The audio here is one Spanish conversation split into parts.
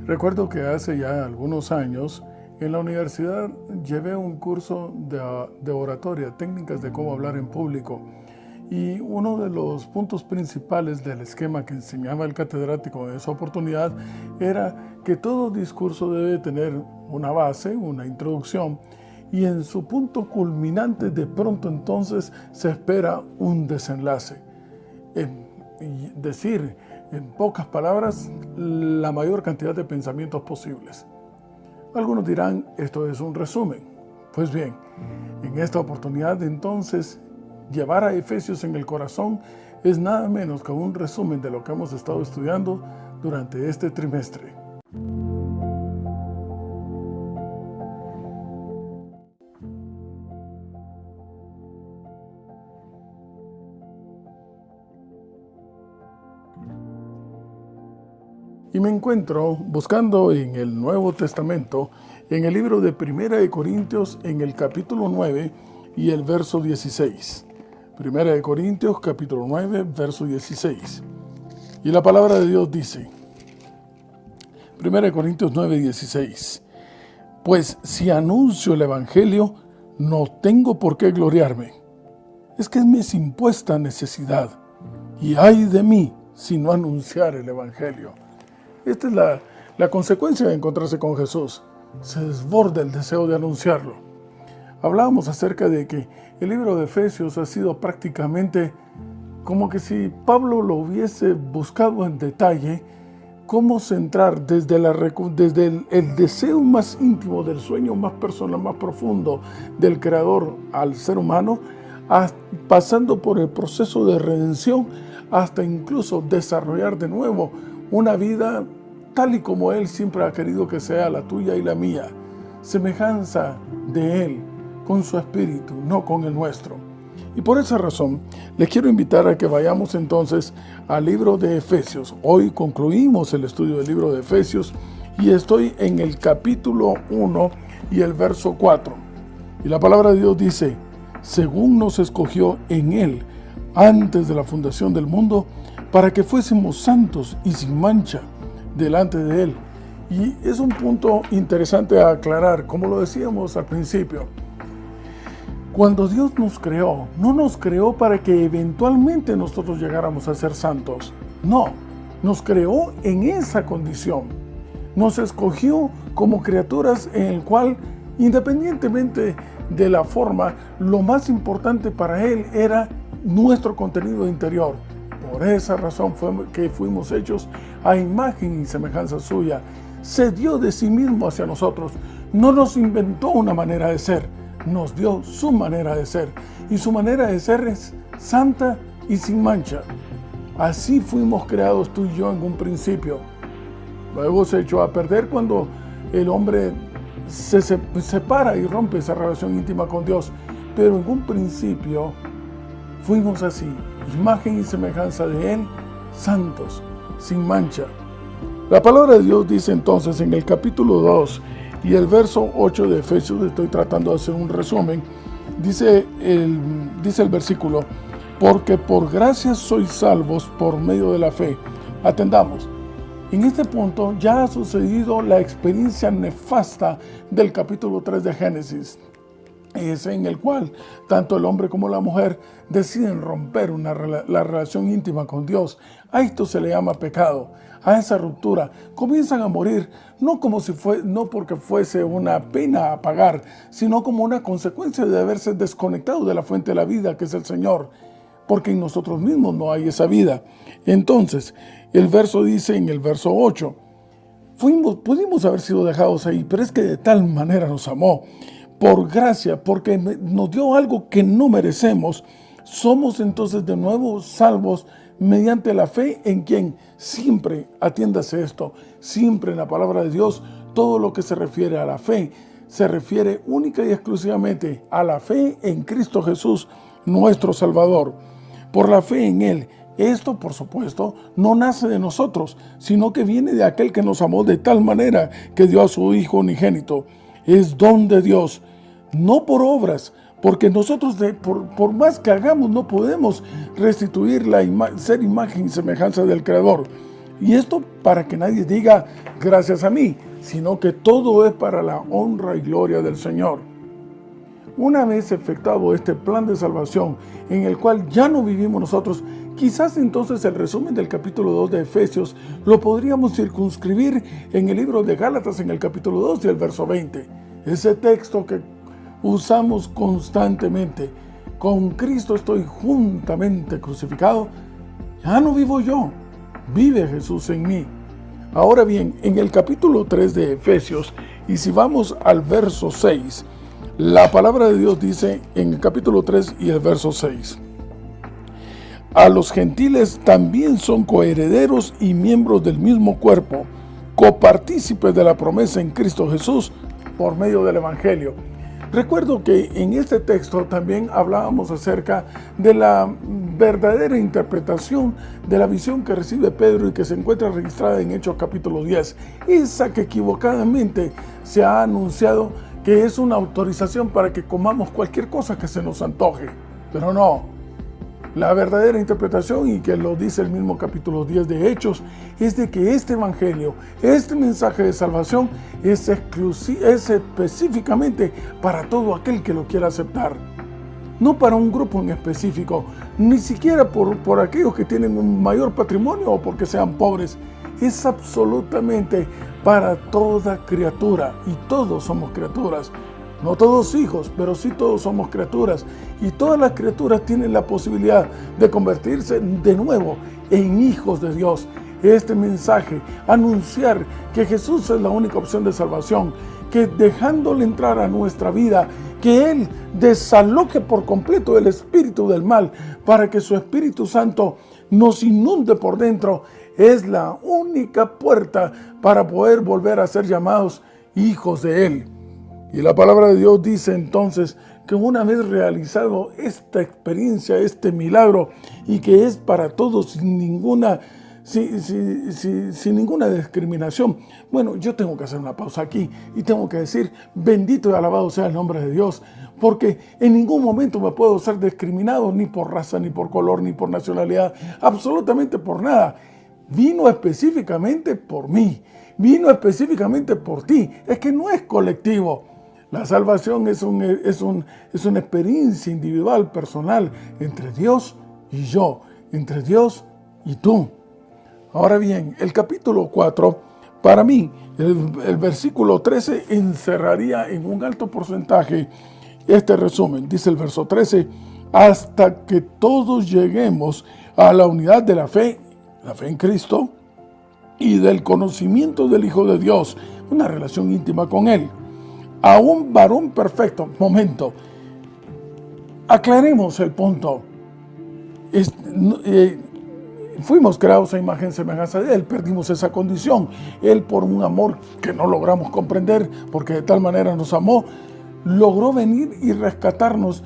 Recuerdo que hace ya algunos años en la universidad llevé un curso de oratoria, técnicas de cómo hablar en público. Y uno de los puntos principales del esquema que enseñaba el catedrático en esa oportunidad era que todo discurso debe tener una base, una introducción, y en su punto culminante de pronto entonces se espera un desenlace. Y decir en pocas palabras la mayor cantidad de pensamientos posibles. Algunos dirán, esto es un resumen. Pues bien, en esta oportunidad entonces, llevar a Efesios en el corazón es nada menos que un resumen de lo que hemos estado estudiando durante este trimestre. Y me encuentro buscando en el Nuevo Testamento, en el libro de Primera de Corintios, en el capítulo 9 y el verso 16. Primera de Corintios, capítulo 9, verso 16. Y la palabra de Dios dice, Primera de Corintios 9, 16. Pues si anuncio el Evangelio, no tengo por qué gloriarme. Es que me es impuesta necesidad. Y ay de mí si no anunciar el Evangelio. Esta es la consecuencia de encontrarse con Jesús. Se desborda el deseo de anunciarlo. Hablábamos acerca de que el libro de Efesios ha sido prácticamente como que si Pablo lo hubiese buscado en detalle, cómo centrar desde el deseo más íntimo, del sueño más personal, más profundo del Creador al ser humano, pasando por el proceso de redención, hasta incluso desarrollar de nuevo una vida tal y como Él siempre ha querido que sea la tuya y la mía, semejanza de Él con su espíritu, no con el nuestro. Y por esa razón, les quiero invitar a que vayamos entonces al libro de Efesios. Hoy concluimos el estudio del libro de Efesios y estoy en el capítulo 1 y el verso 4. Y la palabra de Dios dice, según nos escogió en Él antes de la fundación del mundo, para que fuésemos santos y sin mancha delante de Él. Y es un punto interesante a aclarar, como lo decíamos al principio. Cuando Dios nos creó, no nos creó para que eventualmente nosotros llegáramos a ser santos. No, nos creó en esa condición. Nos escogió como criaturas en el cual, independientemente de la forma, lo más importante para Él era nuestro contenido interior. Por esa razón fue que fuimos hechos a imagen y semejanza suya. Se dio de sí mismo hacia nosotros. No nos inventó una manera de ser, nos dio su manera de ser. Y su manera de ser es santa y sin mancha. Así fuimos creados tú y yo en un principio. Luego se echó a perder cuando el hombre se separa y rompe esa relación íntima con Dios. Pero en un principio fuimos así, imagen y semejanza de Él, santos, sin mancha. La palabra de Dios dice entonces en el capítulo 2 y el verso 8 de Efesios, estoy tratando de hacer un resumen, dice el versículo, porque por gracia sois salvos por medio de la fe. Atendamos. En este punto ya ha sucedido la experiencia nefasta del capítulo 3 de Génesis. Es en el cual tanto el hombre como la mujer deciden romper la relación íntima con Dios. A esto se le llama pecado. A esa ruptura comienzan a morir, no porque fuese una pena a pagar, sino como una consecuencia de haberse desconectado de la fuente de la vida, que es el Señor, porque en nosotros mismos no hay esa vida. Entonces, el verso dice en el verso 8, pudimos haber sido dejados ahí, pero es que de tal manera nos amó, por gracia, porque nos dio algo que no merecemos. Somos entonces de nuevo salvos mediante la fe en quien siempre, atiéndase esto, siempre en la palabra de Dios, todo lo que se refiere a la fe, se refiere única y exclusivamente a la fe en Cristo Jesús, nuestro Salvador. Por la fe en Él. Esto, por supuesto, no nace de nosotros, sino que viene de aquel que nos amó de tal manera que dio a su Hijo unigénito. Es don de Dios, no por obras, porque nosotros por más que hagamos no podemos restituir ser imagen y semejanza del Creador. Y esto para que nadie diga gracias a mí, sino que todo es para la honra y gloria del Señor. Una vez efectuado este plan de salvación, en el cual ya no vivimos nosotros, quizás entonces el resumen del capítulo 2 de Efesios lo podríamos circunscribir en el libro de Gálatas, en el capítulo 2 y el verso 20. Ese texto que usamos constantemente. Con Cristo estoy juntamente crucificado. Ya no vivo yo, vive Jesús en mí. Ahora bien, en el capítulo 3 de Efesios, y si vamos al verso 6, la palabra de Dios dice en el capítulo 3 y el verso 6: a los gentiles también son coherederos y miembros del mismo cuerpo, copartícipes de la promesa en Cristo Jesús por medio del Evangelio. Recuerdo que en este texto también hablábamos acerca de la verdadera interpretación de la visión que recibe Pedro y que se encuentra registrada en Hechos capítulo 10. Esa que equivocadamente se ha anunciado que es una autorización para que comamos cualquier cosa que se nos antoje. Pero no. La verdadera interpretación, y que lo dice el mismo capítulo 10 de Hechos, es de que este evangelio, este mensaje de salvación es específicamente para todo aquel que lo quiera aceptar. No para un grupo en específico, ni siquiera por aquellos que tienen un mayor patrimonio o porque sean pobres. Es absolutamente para toda criatura, y todos somos criaturas. No todos hijos, pero sí todos somos criaturas. Y todas las criaturas tienen la posibilidad de convertirse de nuevo en hijos de Dios. Este mensaje, anunciar que Jesús es la única opción de salvación, que dejándole entrar a nuestra vida, que Él desaloje por completo el espíritu del mal, para que su Espíritu Santo nos inunde por dentro, es la única puerta para poder volver a ser llamados hijos de Él. Y la palabra de Dios dice entonces que una vez realizado esta experiencia, este milagro, y que es para todos sin ninguna discriminación. Bueno, yo tengo que hacer una pausa aquí y tengo que decir, bendito y alabado sea el nombre de Dios, porque en ningún momento me puedo ser discriminado, ni por raza, ni por color, ni por nacionalidad, absolutamente por nada. Vino específicamente por mí, vino específicamente por ti. Es que no es colectivo. La salvación es una experiencia individual, personal, entre Dios y yo, entre Dios y tú. Ahora bien, el capítulo 4, para mí, el versículo 13 encerraría en un alto porcentaje este resumen. Dice el verso 13, hasta que todos lleguemos a la unidad de la fe en Cristo y del conocimiento del Hijo de Dios, una relación íntima con Él, a un varón perfecto. Momento, aclaremos el punto. Fuimos creados a imagen y semejanza de Él, perdimos esa condición. Él, por un amor que no logramos comprender, porque de tal manera nos amó, logró venir y rescatarnos,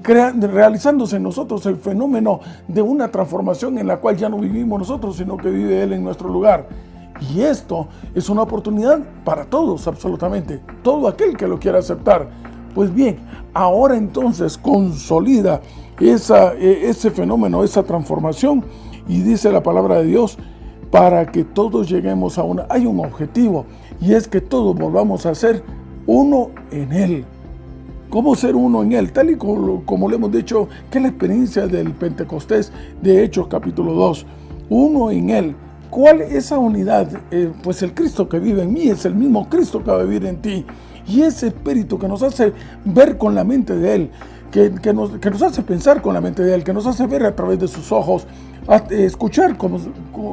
realizándose en nosotros el fenómeno de una transformación en la cual ya no vivimos nosotros, sino que vive Él en nuestro lugar. Y esto es una oportunidad para todos, absolutamente, todo aquel que lo quiera aceptar. Pues bien, ahora entonces consolida ese fenómeno, esa transformación, y dice la palabra de Dios, para que todos lleguemos a hay un objetivo, y es que todos volvamos a ser uno en Él. ¿Cómo ser uno en Él? Tal y como le hemos dicho, que es la experiencia del Pentecostés de Hechos capítulo 2, uno en Él. ¿Cuál es esa unidad? Pues el Cristo que vive en mí es el mismo Cristo que va a vivir en ti. Y ese espíritu que nos hace ver con la mente de Él, que nos hace pensar con la mente de Él, que nos hace ver a través de sus ojos, escuchar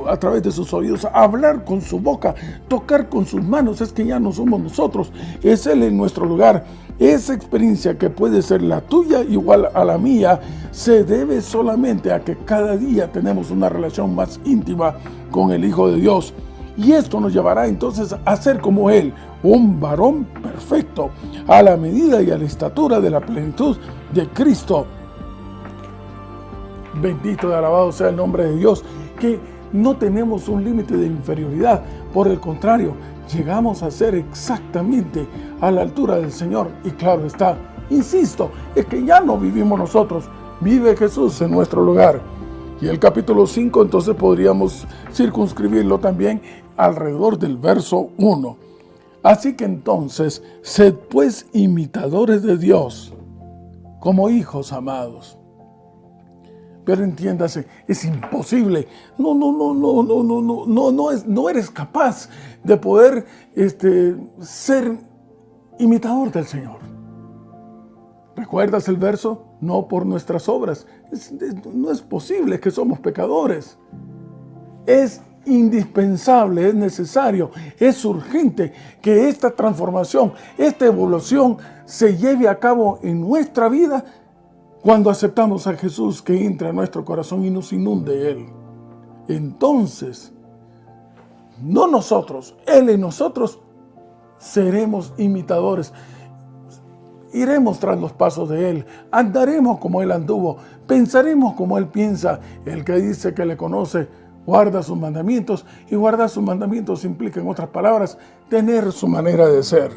a través de sus oídos, hablar con su boca, tocar con sus manos, es que ya no somos nosotros, es Él en nuestro lugar. Esa experiencia que puede ser la tuya igual a la mía, se debe solamente a que cada día tenemos una relación más íntima con el Hijo de Dios. Y esto nos llevará entonces a ser como Él, un varón perfecto, a la medida y a la estatura de la plenitud de Cristo. Bendito y alabado sea el nombre de Dios, que no tenemos un límite de inferioridad. Por el contrario, llegamos a ser exactamente a la altura del Señor. Y claro está, insisto, es que ya no vivimos nosotros, vive Jesús en nuestro lugar. Y el capítulo 5 entonces podríamos circunscribirlo también alrededor del verso 1. Así que entonces, sed pues imitadores de Dios, como hijos amados. Pero entiéndase, es imposible. No eres capaz de poder ser imitador del Señor. ¿Recuerdas el verso? No por nuestras obras. No es posible, que somos pecadores. Es indispensable, es necesario, es urgente que esta transformación, esta evolución se lleve a cabo en nuestra vida cuando aceptamos a Jesús, que entra en nuestro corazón y nos inunde Él. Entonces, no nosotros, Él en nosotros seremos imitadores. Iremos tras los pasos de Él, andaremos como Él anduvo, pensaremos como Él piensa. El que dice que le conoce, guarda sus mandamientos, y guardar sus mandamientos implica, en otras palabras, tener su manera de ser.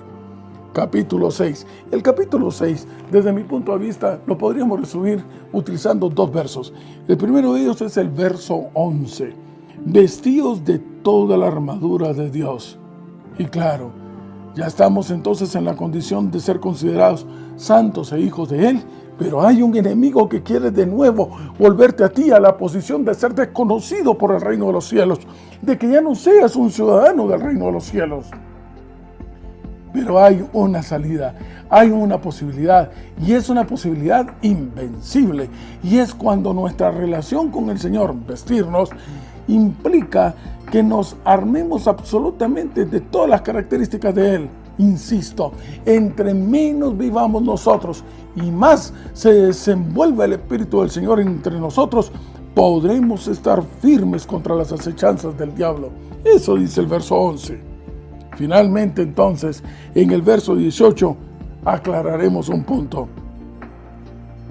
Capítulo 6. El capítulo 6, desde mi punto de vista, lo podríamos resumir utilizando dos versos. El primero de ellos es el verso 11. Vestidos de toda la armadura de Dios. Y claro, ya estamos entonces en la condición de ser considerados santos e hijos de Él, pero hay un enemigo que quiere de nuevo volverte a ti a la posición de ser desconocido por el reino de los cielos, de que ya no seas un ciudadano del reino de los cielos. Pero hay una salida, hay una posibilidad, y es una posibilidad invencible, y es cuando nuestra relación con el Señor, vestirnos, implica que nos armemos absolutamente de todas las características de Él. Insisto, entre menos vivamos nosotros y más se desenvuelva el Espíritu del Señor entre nosotros, podremos estar firmes contra las acechanzas del diablo. Eso dice el verso 11. Finalmente, entonces, en el verso 18, aclararemos un punto.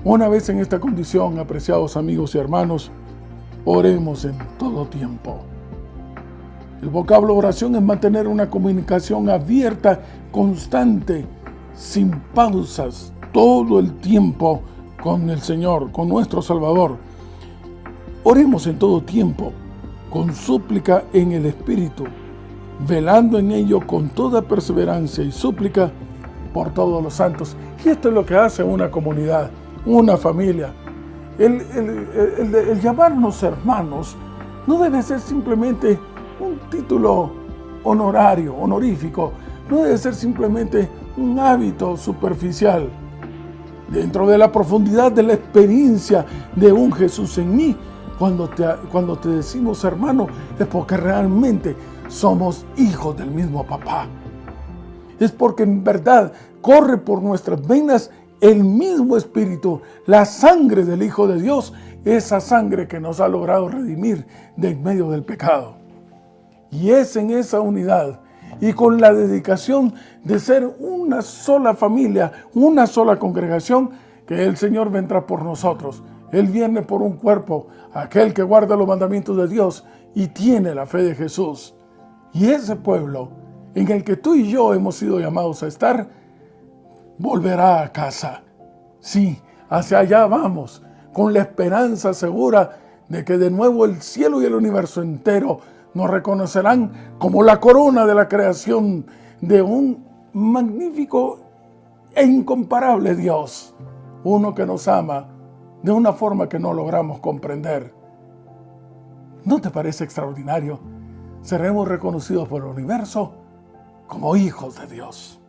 Una vez en esta condición, apreciados amigos y hermanos, oremos en todo tiempo. El vocablo oración es mantener una comunicación abierta, constante, sin pausas, todo el tiempo con el Señor, con nuestro Salvador. Oremos en todo tiempo, con súplica en el Espíritu, velando en ello con toda perseverancia y súplica por todos los santos. Y esto es lo que hace una comunidad, una familia. El llamarnos hermanos no debe ser simplemente un título honorífico, no debe ser simplemente un hábito superficial. Dentro de la profundidad de la experiencia de un Jesús en mí, cuando te decimos hermano, es porque realmente somos hijos del mismo papá. Es porque en verdad corre por nuestras venas el mismo Espíritu, la sangre del Hijo de Dios, esa sangre que nos ha logrado redimir de en medio del pecado. Y es en esa unidad y con la dedicación de ser una sola familia, una sola congregación, que el Señor vendrá por nosotros. Él viene por un cuerpo, aquel que guarda los mandamientos de Dios y tiene la fe de Jesús. Y ese pueblo en el que tú y yo hemos sido llamados a estar, volverá a casa. Sí, hacia allá vamos, con la esperanza segura de que de nuevo el cielo y el universo entero nos reconocerán como la corona de la creación de un magnífico e incomparable Dios, uno que nos ama de una forma que no logramos comprender. ¿No te parece extraordinario? Seremos reconocidos por el universo como hijos de Dios.